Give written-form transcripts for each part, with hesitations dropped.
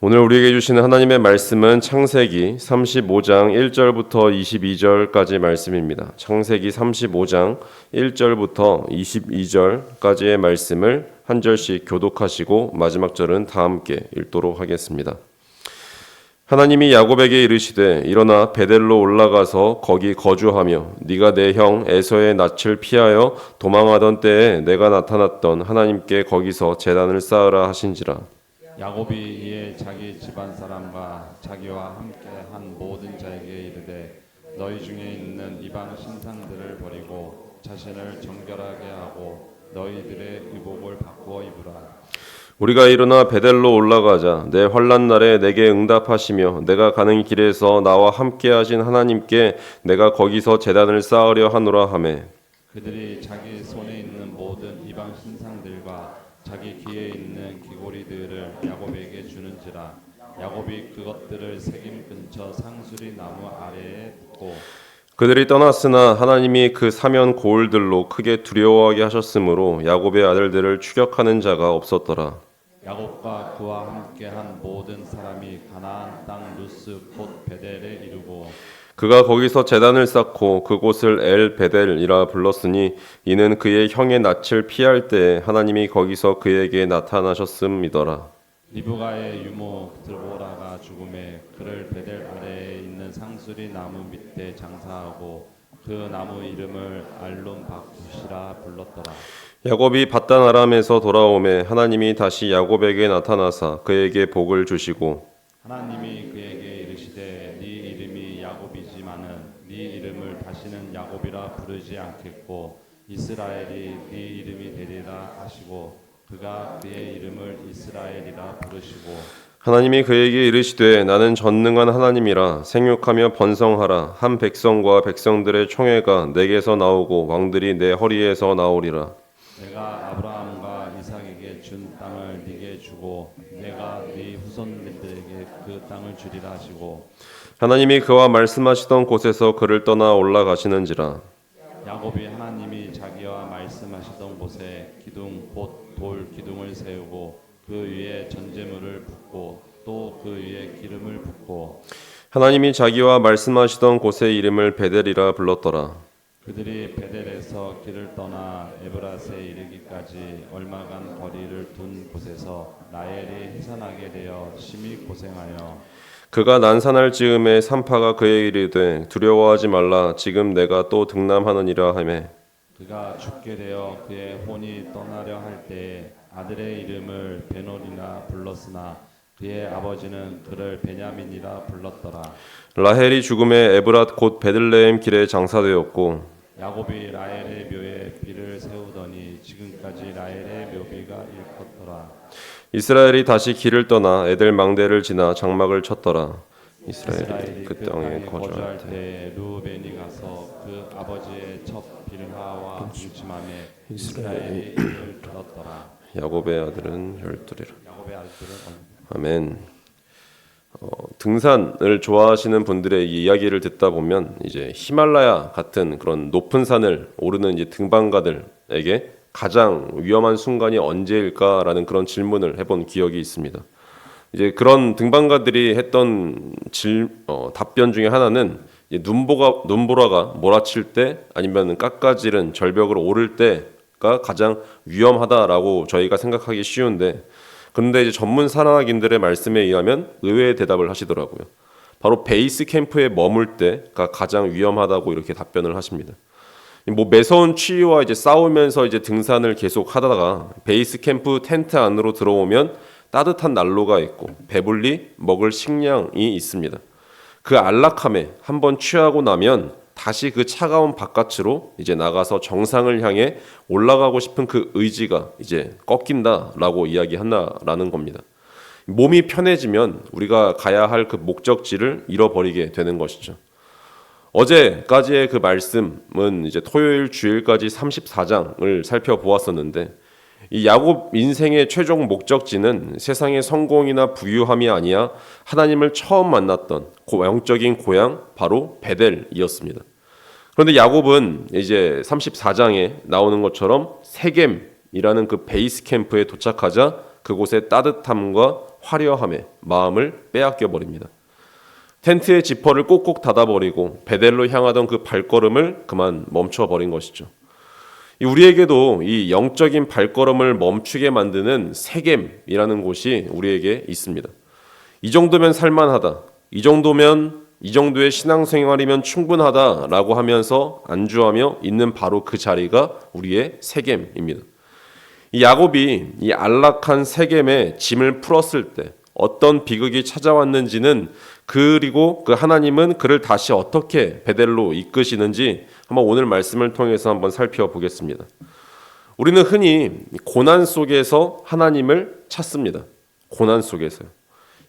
오늘 우리에게 주시는 하나님의 말씀은 창세기 35장 1절부터 22절까지 말씀입니다. 창세기 35장 1절부터 22절까지의 말씀을 한 절씩 교독하시고 마지막 절은 다 함께 읽도록 하겠습니다. 하나님이 야곱에게 이르시되 일어나 베델로 올라가서 거기 거주하며 네가 내 형 에서의 낯을 피하여 도망하던 때에 내가 나타났던 하나님께 거기서 제단을 쌓으라 하신지라. 야곱이 이에 자기 집안 사람과 자기와 함께 한 모든 자에게 이르되 너희 중에 있는 이방 신상들을 버리고 자신을 정결하게 하고 너희들의 의복을 바꾸어 입으라. 우리가 일어나 베델로 올라가자. 내 환난 날에 내게 응답하시며 내가 가는 길에서 나와 함께 하신 하나님께 내가 거기서 제단을 쌓으려 하노라 하매. 그들이 자기 손에 있는 모든 이방 신상들과 자기 귀에 있는 귀고리들을 야곱에게 주는지라. 야곱이 그것들을 세김 근처 상수리 나무 아래에 뒀고 그들이 떠났으나 하나님이 그 사면 고을들로 크게 두려워하게 하셨으므로 야곱의 아들들을 추격하는 자가 없었더라. 야곱과 그와 함께 한 모든 사람이 가나안 땅 루스 곧 베델에 이르고 그가 거기서 제단을 쌓고 그곳을 엘 베델이라 불렀으니 이는 그의 형의 낯을 피할 때에 하나님이 거기서 그에게 나타나셨음이더라. 리브가의 유모 드보라가 죽음에 그를 베델 아래에 있는 상수리 나무 밑에 장사하고 그 나무 이름을 알론 바쿠시라 불렀더라. 야곱이 밧단 아람에서 돌아오매 하나님이 다시 야곱에게 나타나사 그에게 복을 주시고 하나님이 그에게 이르시되 네 이름이 야곱이지만은 네 이름을 다시는 야곱이라 부르지 않겠고 이스라엘이 네 이름이 되리라 하시고 그가 그의 이름을 이스라엘이라 부르시고 하나님이 그에게 이르시되 나는 전능한 하나님이라 생육하며 번성하라. 한 백성과 백성들의 총회가 내게서 나오고 왕들이 내 허리에서 나오리라. 내가 아브라함과 이삭에게 준 땅을 네게 주고 내가 네 후손들에게 그 땅을 주리라 하시고 하나님이 그와 말씀하시던 곳에서 그를 떠나 올라가시는지라. 야곱이 하나님이 자기와 말씀하시던 곳에 기둥 곧 돌 기둥을 세우고 그 위에 전제물을 붓고 또 그 위에 기름을 붓고 하나님이 자기와 말씀하시던 곳의 이름을 베델이라 불렀더라. 그들이 베델에서 길을 떠나 에브라스에 이르기까지 얼마간 거리를 둔 곳에서 라헬이 해산하게 되어 심히 고생하여 그가 난산할 즈음에 산파가 그에게 이르되 두려워하지 말라. 지금 내가 또 등남하느니라 하매 그가 죽게 되어 그의 혼이 떠나려 할 때에 아들의 이름을 베노리라 불렀으나 그의 아버지는 그를 베냐민이라 불렀더라. 라헬이 죽음에 에브랏 곧 베들레헴 길에 장사되었고 야곱이 라헬의 묘에 비를 세우더니 지금까지 라헬의 묘비가 일컫더라. 이스라엘이 다시 길을 떠나 에델 망대를 지나 장막을 쳤더라. 이스라엘이 그 땅에 거주할 때 때 루벤이 가서 그 아버지의 첫 빌하와 동침함에 이스라엘이 이를 들었더라. 야곱의 아들은 열두리라. 야곱의 아들들은 아멘. 등산을 좋아하시는 분들의 이야기를 듣다 보면 이제 히말라야 같은 그런 높은 산을 오르는 이제 등반가들에게 가장 위험한 순간이 언제일까라는 그런 질문을 해본 기억이 있습니다. 이제 그런 등반가들이 했던 답변 중에 하나는 눈보라가 몰아칠 때 아니면 깎아지른 절벽을 오를 때가 가장 위험하다라고 저희가 생각하기 쉬운데 그런데 이제 전문 산악인들의 말씀에 의하면 의외의 대답을 하시더라고요. 바로 베이스 캠프에 머물 때가 가장 위험하다고 이렇게 답변을 하십니다. 뭐 매서운 추위와 이제 싸우면서 이제 등산을 계속 하다가 베이스 캠프 텐트 안으로 들어오면 따뜻한 난로가 있고 배불리 먹을 식량이 있습니다. 그 안락함에 한번 취하고 나면 다시 그 차가운 바깥으로 이제 나가서 정상을 향해 올라가고 싶은 그 의지가 이제 꺾인다라고 이야기한다라는 겁니다. 몸이 편해지면 우리가 가야 할 그 목적지를 잃어버리게 되는 것이죠. 어제까지의 그 말씀은 이제 토요일 주일까지 34장을 살펴보았었는데 이 야곱 인생의 최종 목적지는 세상의 성공이나 부유함이 아니야 하나님을 처음 만났던 영적인 고향 바로 베델이었습니다. 그런데 야곱은 이제 34장에 나오는 것처럼 세겜이라는 그 베이스 캠프에 도착하자 그곳의 따뜻함과 화려함에 마음을 빼앗겨 버립니다. 텐트의 지퍼를 꼭꼭 닫아버리고 베델로 향하던 그 발걸음을 그만 멈춰버린 것이죠. 우리에게도 이 영적인 발걸음을 멈추게 만드는 세겜이라는 곳이 우리에게 있습니다. 이 정도면 살만하다. 이 정도의 신앙생활이면 충분하다라고 하면서 안주하며 있는 바로 그 자리가 우리의 세겜입니다. 이 야곱이 이 안락한 세겜에 짐을 풀었을 때 어떤 비극이 찾아왔는지는 그리고 그 하나님은 그를 다시 어떻게 베델로 이끄시는지 한번 오늘 말씀을 통해서 한번 살펴보겠습니다. 우리는 흔히 고난 속에서 하나님을 찾습니다. 고난 속에서요.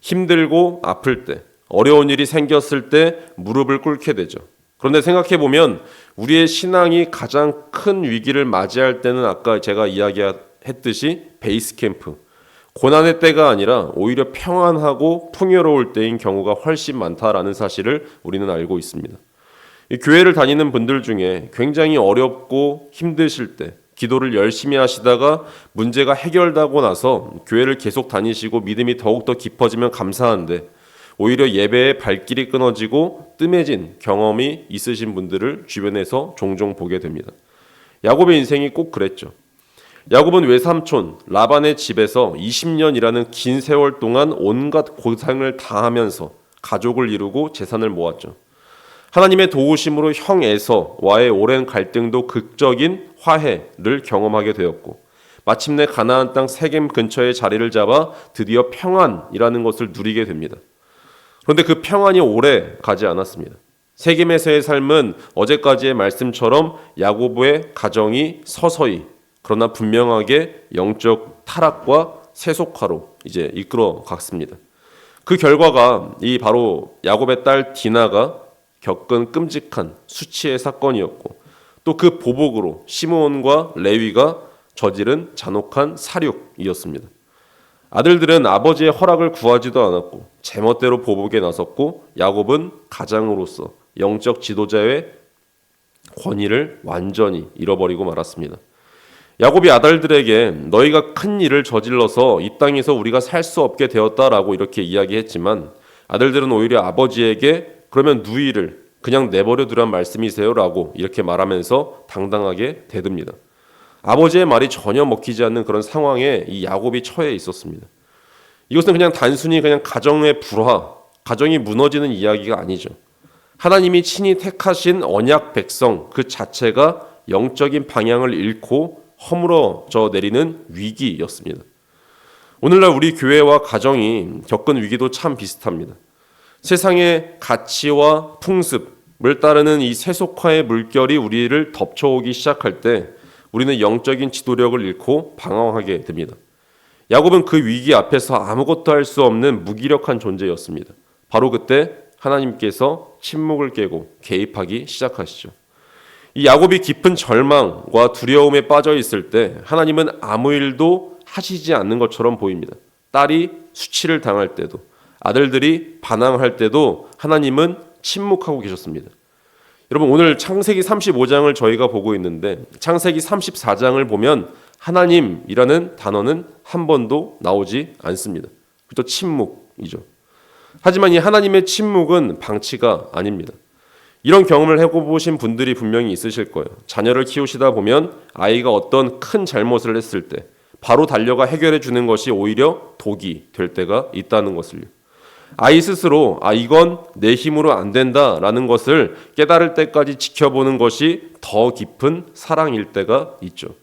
힘들고 아플 때, 어려운 일이 생겼을 때 무릎을 꿇게 되죠. 그런데 생각해 보면 우리의 신앙이 가장 큰 위기를 맞이할 때는 아까 제가 이야기했듯이 베이스 캠프, 고난의 때가 아니라 오히려 평안하고 풍요로울 때인 경우가 훨씬 많다라는 사실을 우리는 알고 있습니다. 이 교회를 다니는 분들 중에 굉장히 어렵고 힘드실 때 기도를 열심히 하시다가 문제가 해결되고 나서 교회를 계속 다니시고 믿음이 더욱더 깊어지면 감사한데 오히려 예배의 발길이 끊어지고 뜸해진 경험이 있으신 분들을 주변에서 종종 보게 됩니다. 야곱의 인생이 꼭 그랬죠. 야곱은 외삼촌 라반의 집에서 20년이라는 긴 세월 동안 온갖 고생을 다하면서 가족을 이루고 재산을 모았죠. 하나님의 도우심으로 형 에서와의 오랜 갈등도 극적인 화해를 경험하게 되었고 마침내 가나안 땅 세겜 근처에 자리를 잡아 드디어 평안이라는 것을 누리게 됩니다. 그런데 그 평안이 오래 가지 않았습니다. 세겜에서의 삶은 어제까지의 말씀처럼 야곱의 가정이 서서히 그러나 분명하게 영적 타락과 세속화로 이제 이끌어 갔습니다. 그 결과가 이 바로 야곱의 딸 디나가 겪은 끔찍한 수치의 사건이었고 또 그 보복으로 시므온과 레위가 저지른 잔혹한 살육이었습니다. 아들들은 아버지의 허락을 구하지도 않았고 제멋대로 보복에 나섰고 야곱은 가장으로서 영적 지도자의 권위를 완전히 잃어버리고 말았습니다. 야곱이 아들들에게 너희가 큰 일을 저질러서 이 땅에서 우리가 살 수 없게 되었다라고 이렇게 이야기했지만 아들들은 오히려 아버지에게 그러면 누이를 그냥 내버려 두란 말씀이세요라고 이렇게 말하면서 당당하게 대듭니다. 아버지의 말이 전혀 먹히지 않는 그런 상황에 이 야곱이 처해 있었습니다. 이것은 그냥 단순히 그냥 가정의 불화, 가정이 무너지는 이야기가 아니죠. 하나님이 친히 택하신 언약 백성 그 자체가 영적인 방향을 잃고 허물어져 내리는 위기였습니다. 오늘날 우리 교회와 가정이 겪은 위기도 참 비슷합니다. 세상의 가치와 풍습을 따르는 이 세속화의 물결이 우리를 덮쳐오기 시작할 때 우리는 영적인 지도력을 잃고 방황하게 됩니다. 야곱은 그 위기 앞에서 아무것도 할 수 없는 무기력한 존재였습니다. 바로 그때 하나님께서 침묵을 깨고 개입하기 시작하시죠. 이 야곱이 깊은 절망과 두려움에 빠져 있을 때 하나님은 아무 일도 하시지 않는 것처럼 보입니다. 딸이 수치를 당할 때도 아들들이 반항할 때도 하나님은 침묵하고 계셨습니다. 여러분 오늘 창세기 35장을 저희가 보고 있는데 창세기 34장을 보면 하나님이라는 단어는 한 번도 나오지 않습니다. 또 침묵이죠. 하지만 이 하나님의 침묵은 방치가 아닙니다. 이런 경험을 해보신 분들이 분명히 있으실 거예요. 자녀를 키우시다 보면 아이가 어떤 큰 잘못을 했을 때 바로 달려가 해결해 주는 것이 오히려 독이 될 때가 있다는 것을요. 아이 스스로 이건 내 힘으로 안 된다라는 것을 깨달을 때까지 지켜보는 것이 더 깊은 사랑일 때가 있죠.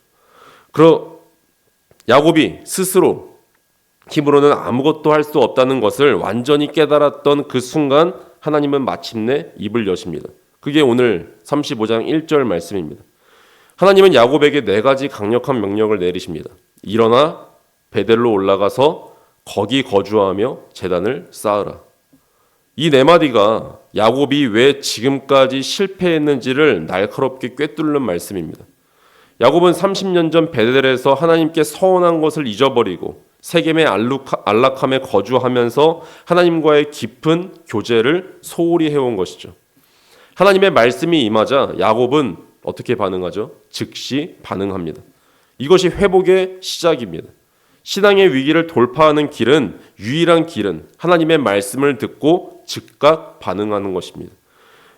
야곱이 스스로 힘으로는 아무것도 할 수 없다는 것을 완전히 깨달았던 그 순간 하나님은 마침내 입을 여십니다. 그게 오늘 35장 1절 말씀입니다. 하나님은 야곱에게 4가지 강력한 명령을 내리십니다. 일어나 베델로 올라가서 거기 거주하며 제단을 쌓으라. 이 4마디가 야곱이 왜 지금까지 실패했는지를 날카롭게 꿰뚫는 말씀입니다. 야곱은 30년 전 베델에서 하나님께 서원한 것을 잊어버리고 세겜의 안락함에 거주하면서 하나님과의 깊은 교제를 소홀히 해온 것이죠. 하나님의 말씀이 임하자 야곱은 어떻게 반응하죠? 즉시 반응합니다. 이것이 회복의 시작입니다. 신앙의 위기를 돌파하는 길은 유일한 길은 하나님의 말씀을 듣고 즉각 반응하는 것입니다.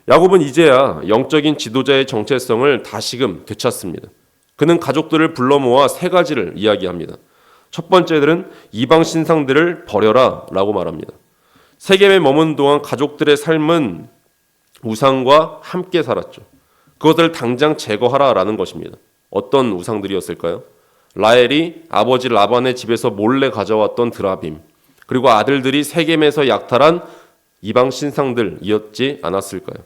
야곱은 이제야 영적인 지도자의 정체성을 다시금 되찾습니다. 그는 가족들을 불러 모아 세 가지를 이야기합니다. 첫 번째는 이방 신상들을 버려라 라고 말합니다. 세겜에 머문 동안 가족들의 삶은 우상과 함께 살았죠. 그것을 당장 제거하라 라는 것입니다. 어떤 우상들이었을까요? 라헬이 아버지 라반의 집에서 몰래 가져왔던 드라빔, 그리고 아들들이 세겜에서 약탈한 이방 신상들이었지 않았을까요?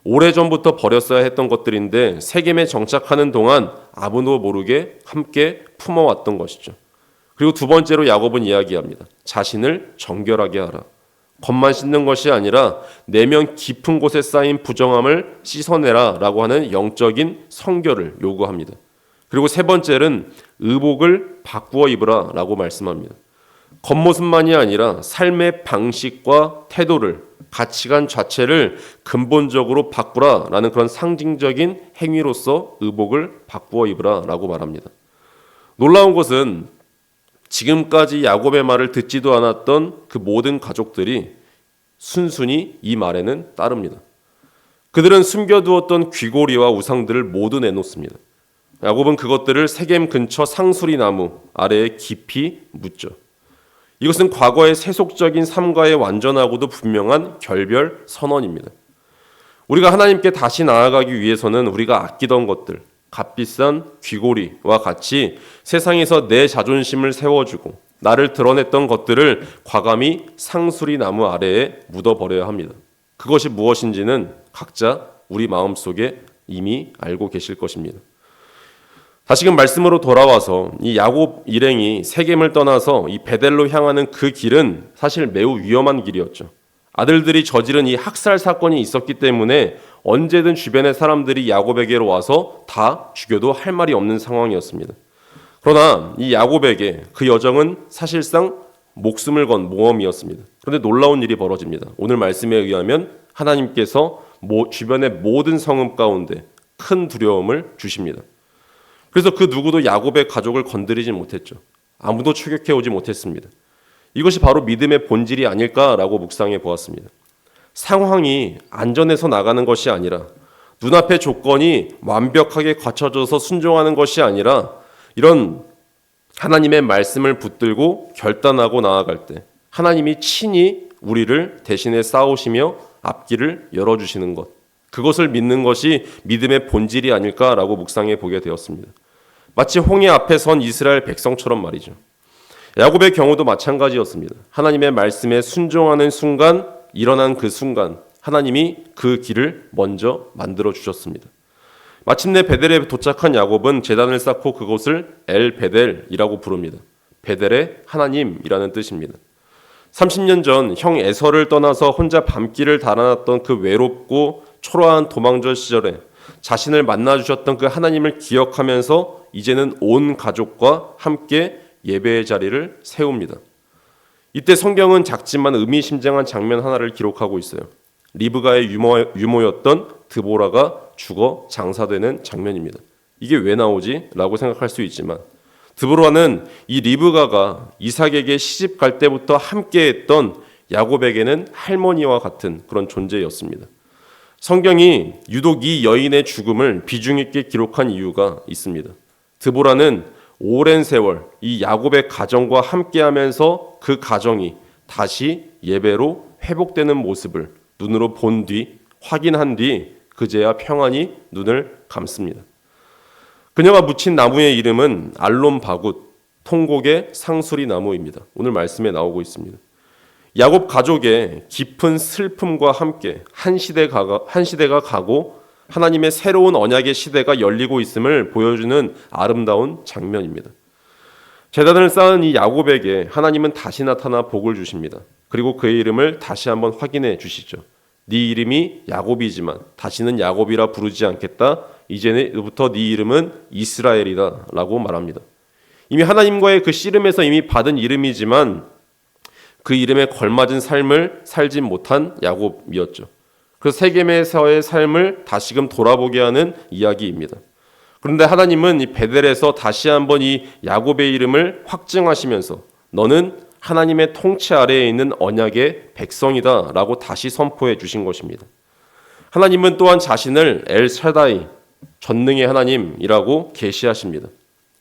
오래전부터 버렸어야 했던 것들인데 세겜에 정착하는 동안 아무도 모르게 함께 품어왔던 것이죠. 그리고 두 번째로 야곱은 이야기합니다. 자신을 정결하게 하라. 겉만 씻는 것이 아니라 내면 깊은 곳에 쌓인 부정함을 씻어내라 라고 하는 영적인 성결을 요구합니다. 그리고 세 번째는 의복을 바꾸어 입으라 라고 말씀합니다. 겉모습만이 아니라 삶의 방식과 태도를, 가치관 자체를 근본적으로 바꾸라 라는 그런 상징적인 행위로서 의복을 바꾸어 입으라 라고 말합니다. 놀라운 것은 지금까지 야곱의 말을 듣지도 않았던 그 모든 가족들이 순순히 이 말에는 따릅니다. 그들은 숨겨두었던 귀고리와 우상들을 모두 내놓습니다. 야곱은 그것들을 세겜 근처 상수리 나무 아래에 깊이 묻죠. 이것은 과거의 세속적인 삶과의 완전하고도 분명한 결별 선언입니다. 우리가 하나님께 다시 나아가기 위해서는 우리가 아끼던 것들, 값비싼 귀고리와 같이 세상에서 내 자존심을 세워주고 나를 드러냈던 것들을 과감히 상수리 나무 아래에 묻어버려야 합니다. 그것이 무엇인지는 각자 우리 마음속에 이미 알고 계실 것입니다. 다시금 말씀으로 돌아와서 이 야곱 일행이 세겜을 떠나서 이 베델로 향하는 그 길은 사실 매우 위험한 길이었죠. 아들들이 저지른 이 학살 사건이 있었기 때문에 언제든 주변의 사람들이 야곱에게로 와서 다 죽여도 할 말이 없는 상황이었습니다. 그러나 이 야곱에게 그 여정은 사실상 목숨을 건 모험이었습니다. 그런데 놀라운 일이 벌어집니다. 오늘 말씀에 의하면 하나님께서 주변의 모든 성읍 가운데 큰 두려움을 주십니다. 그래서 그 누구도 야곱의 가족을 건드리지 못했죠. 아무도 추격해 오지 못했습니다. 이것이 바로 믿음의 본질이 아닐까라고 묵상해 보았습니다. 상황이 안전해서 나가는 것이 아니라 눈앞의 조건이 완벽하게 갖춰져서 순종하는 것이 아니라 이런 하나님의 말씀을 붙들고 결단하고 나아갈 때 하나님이 친히 우리를 대신에 싸우시며 앞길을 열어주시는 것, 그것을 믿는 것이 믿음의 본질이 아닐까라고 묵상해 보게 되었습니다. 마치 홍해 앞에 선 이스라엘 백성처럼 말이죠. 야곱의 경우도 마찬가지였습니다. 하나님의 말씀에 순종하는 순간, 일어난 그 순간 하나님이 그 길을 먼저 만들어 주셨습니다. 마침내 베델에 도착한 야곱은 제단을 쌓고 그곳을 엘 베델이라고 부릅니다. 베델의 하나님이라는 뜻입니다. 30년 전 형 에서를 떠나서 혼자 밤길을 달아났던 그 외롭고 초라한 도망절 시절에 자신을 만나주셨던 그 하나님을 기억하면서 이제는 온 가족과 함께 예배의 자리를 세웁니다. 이때 성경은 작지만 의미심장한 장면 하나를 기록하고 있어요. 리브가의 유모였던 드보라가 죽어 장사되는 장면입니다. 이게 왜 나오지? 라고 생각할 수 있지만 드보라는 이 리브가가 이삭에게 시집 갈 때부터 함께했던 야곱에게는 할머니와 같은 그런 존재였습니다. 성경이 유독 이 여인의 죽음을 비중 있게 기록한 이유가 있습니다. 드보라는 오랜 세월 이 야곱의 가정과 함께하면서 그 가정이 다시 예배로 회복되는 모습을 눈으로 본 뒤, 확인한 뒤 그제야 평안히 눈을 감습니다. 그녀가 묻힌 나무의 이름은 알론바굿, 통곡의 상수리 나무입니다. 오늘 말씀에 나오고 있습니다. 야곱 가족의 깊은 슬픔과 함께 한 시대가 가고 하나님의 새로운 언약의 시대가 열리고 있음을 보여주는 아름다운 장면입니다. 제단을 쌓은 이 야곱에게 하나님은 다시 나타나 복을 주십니다. 그리고 그의 이름을 다시 한번 확인해 주시죠. 네 이름이 야곱이지만 다시는 야곱이라 부르지 않겠다. 이제부터 네 이름은 이스라엘이다 라고 말합니다. 이미 하나님과의 그 씨름에서 이미 받은 이름이지만 그 이름에 걸맞은 삶을 살지 못한 야곱이었죠. 그래서 세겜에서의 삶을 다시금 돌아보게 하는 이야기입니다. 그런데 하나님은 이 베델에서 다시 한번 이 야곱의 이름을 확증하시면서 너는 하나님의 통치 아래에 있는 언약의 백성이다라고 다시 선포해 주신 것입니다. 하나님은 또한 자신을 엘샤다이, 전능의 하나님이라고 계시하십니다.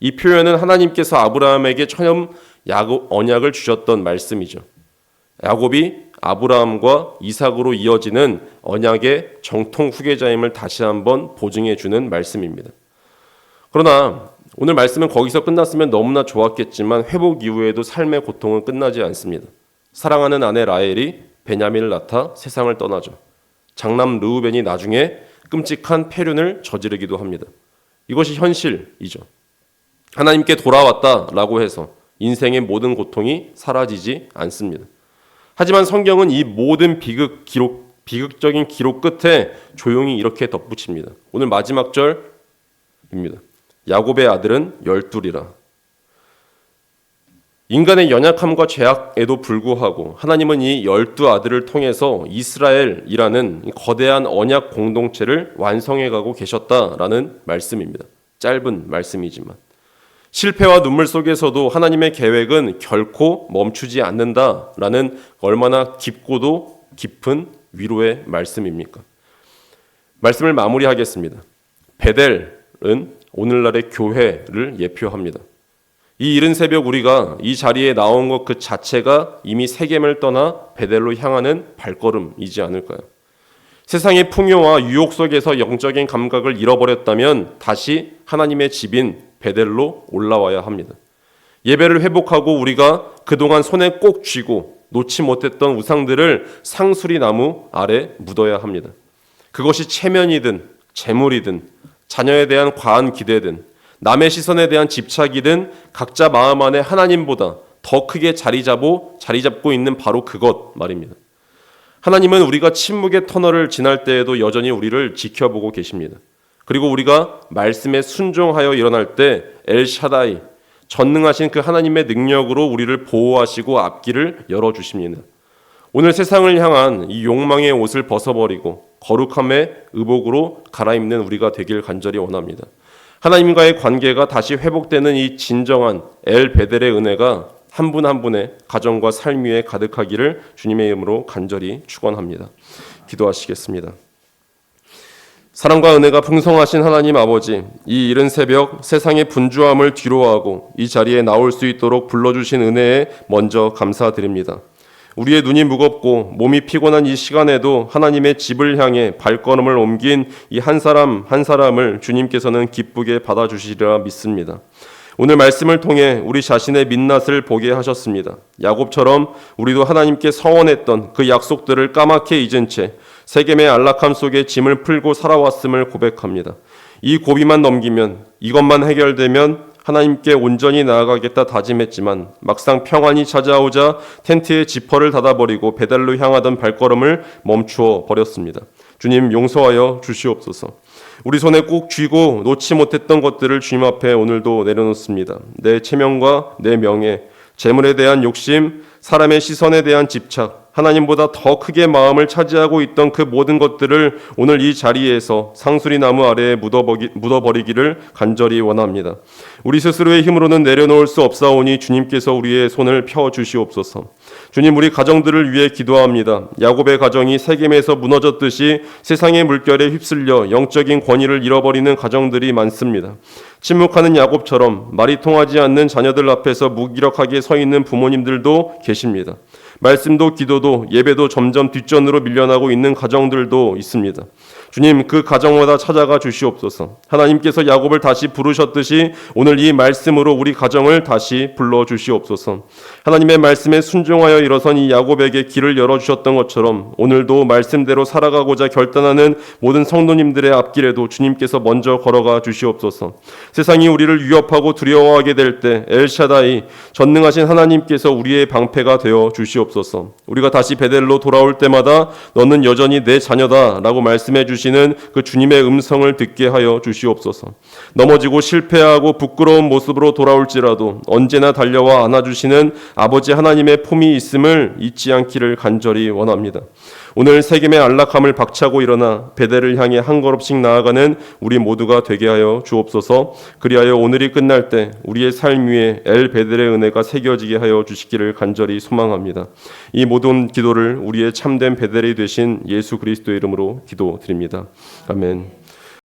이 표현은 하나님께서 아브라함에게 처음 언약을 주셨던 말씀이죠. 야곱이 아브라함과 이삭으로 이어지는 언약의 정통 후계자임을 다시 한번 보증해 주는 말씀입니다. 그러나 오늘 말씀은 거기서 끝났으면 너무나 좋았겠지만 회복 이후에도 삶의 고통은 끝나지 않습니다. 사랑하는 아내 라헬이 베냐민을 낳아 세상을 떠나죠. 장남 르우벤이 나중에 끔찍한 폐륜을 저지르기도 합니다. 이것이 현실이죠. 하나님께 돌아왔다라고 해서 인생의 모든 고통이 사라지지 않습니다. 하지만 성경은 이 모든 비극적인 기록 끝에 조용히 이렇게 덧붙입니다. 오늘 마지막 절입니다. 야곱의 아들은 12이라. 인간의 연약함과 죄악에도 불구하고 하나님은 이 12아들을 통해서 이스라엘이라는 거대한 언약 공동체를 완성해가고 계셨다라는 말씀입니다. 짧은 말씀이지만 실패와 눈물 속에서도 하나님의 계획은 결코 멈추지 않는다라는 얼마나 깊고도 깊은 위로의 말씀입니까? 말씀을 마무리하겠습니다. 베델은 오늘날의 교회를 예표합니다. 이 이른 새벽 우리가 이 자리에 나온 것 그 자체가 이미 세겜을 떠나 베델로 향하는 발걸음이지 않을까요? 세상의 풍요와 유혹 속에서 영적인 감각을 잃어버렸다면 다시 하나님의 집인 베델로 올라와야 합니다. 예배를 회복하고 우리가 그동안 손에 꼭 쥐고 놓지 못했던 우상들을 상수리 나무 아래 묻어야 합니다. 그것이 체면이든 재물이든 자녀에 대한 과한 기대든 남의 시선에 대한 집착이든 각자 마음 안에 하나님보다 더 크게 자리 잡고 있는 바로 그것 말입니다. 하나님은 우리가 침묵의 터널을 지날 때에도 여전히 우리를 지켜보고 계십니다. 그리고 우리가 말씀에 순종하여 일어날 때 엘샤다이, 전능하신 그 하나님의 능력으로 우리를 보호하시고 앞길을 열어주십니다. 오늘 세상을 향한 이 욕망의 옷을 벗어버리고 거룩함의 의복으로 갈아입는 우리가 되길 간절히 원합니다. 하나님과의 관계가 다시 회복되는 이 진정한 엘 베델의 은혜가 한 분 한 분의 가정과 삶 위에 가득하기를 주님의 이름으로 간절히 축원합니다. 기도하시겠습니다. 사랑과 은혜가 풍성하신 하나님 아버지, 이 이른 새벽 세상의 분주함을 뒤로하고 이 자리에 나올 수 있도록 불러주신 은혜에 먼저 감사드립니다. 우리의 눈이 무겁고 몸이 피곤한 이 시간에도 하나님의 집을 향해 발걸음을 옮긴 이 한 사람 한 사람을 주님께서는 기쁘게 받아주시리라 믿습니다. 오늘 말씀을 통해 우리 자신의 민낯을 보게 하셨습니다. 야곱처럼 우리도 하나님께 서원했던 그 약속들을 까맣게 잊은 채 세겜의 안락함 속에 짐을 풀고 살아왔음을 고백합니다. 이 고비만 넘기면, 이것만 해결되면 하나님께 온전히 나아가겠다 다짐했지만 막상 평안이 찾아오자 텐트의 지퍼를 닫아버리고 베델로 향하던 발걸음을 멈추어 버렸습니다. 주님 용서하여 주시옵소서. 우리 손에 꼭 쥐고 놓지 못했던 것들을 주님 앞에 오늘도 내려놓습니다. 내 체면과 내 명예, 재물에 대한 욕심, 사람의 시선에 대한 집착, 하나님보다 더 크게 마음을 차지하고 있던 그 모든 것들을 오늘 이 자리에서 상수리 나무 아래에 묻어버리기를 간절히 원합니다. 우리 스스로의 힘으로는 내려놓을 수 없사오니 주님께서 우리의 손을 펴주시옵소서. 주님, 우리 가정들을 위해 기도합니다. 야곱의 가정이 세겜에서 무너졌듯이 세상의 물결에 휩쓸려 영적인 권위를 잃어버리는 가정들이 많습니다. 침묵하는 야곱처럼 말이 통하지 않는 자녀들 앞에서 무기력하게 서 있는 부모님들도 계십니다. 말씀도 기도도 예배도 점점 뒷전으로 밀려나고 있는 가정들도 있습니다. 주님, 그 가정마다 찾아가 주시옵소서. 하나님께서 야곱을 다시 부르셨듯이 오늘 이 말씀으로 우리 가정을 다시 불러 주시옵소서. 하나님의 말씀에 순종하여 일어선 이 야곱에게 길을 열어주셨던 것처럼 오늘도 말씀대로 살아가고자 결단하는 모든 성도님들의 앞길에도 주님께서 먼저 걸어가 주시옵소서. 세상이 우리를 위협하고 두려워하게 될 때 엘샤다이, 전능하신 하나님께서 우리의 방패가 되어 주시옵소서. 우리가 다시 베델로 돌아올 때마다 너는 여전히 내 자녀다라고 말씀해 주시는 그 주님의 음성을 듣게 하여 주시옵소서. 넘어지고 실패하고 부끄러운 모습으로 돌아올지라도 언제나 달려와 안아주시는 아버지 하나님의 품이 있음을 잊지 않기를 간절히 원합니다. 오늘 세겜의 안락함을 박차고 일어나 베델을 향해 한 걸음씩 나아가는 우리 모두가 되게 하여 주옵소서. 그리하여 오늘이 끝날 때 우리의 삶 위에 엘 베델의 은혜가 새겨지게 하여 주시기를 간절히 소망합니다. 이 모든 기도를 우리의 참된 베델이 되신 예수 그리스도의 이름으로 기도드립니다. 아멘.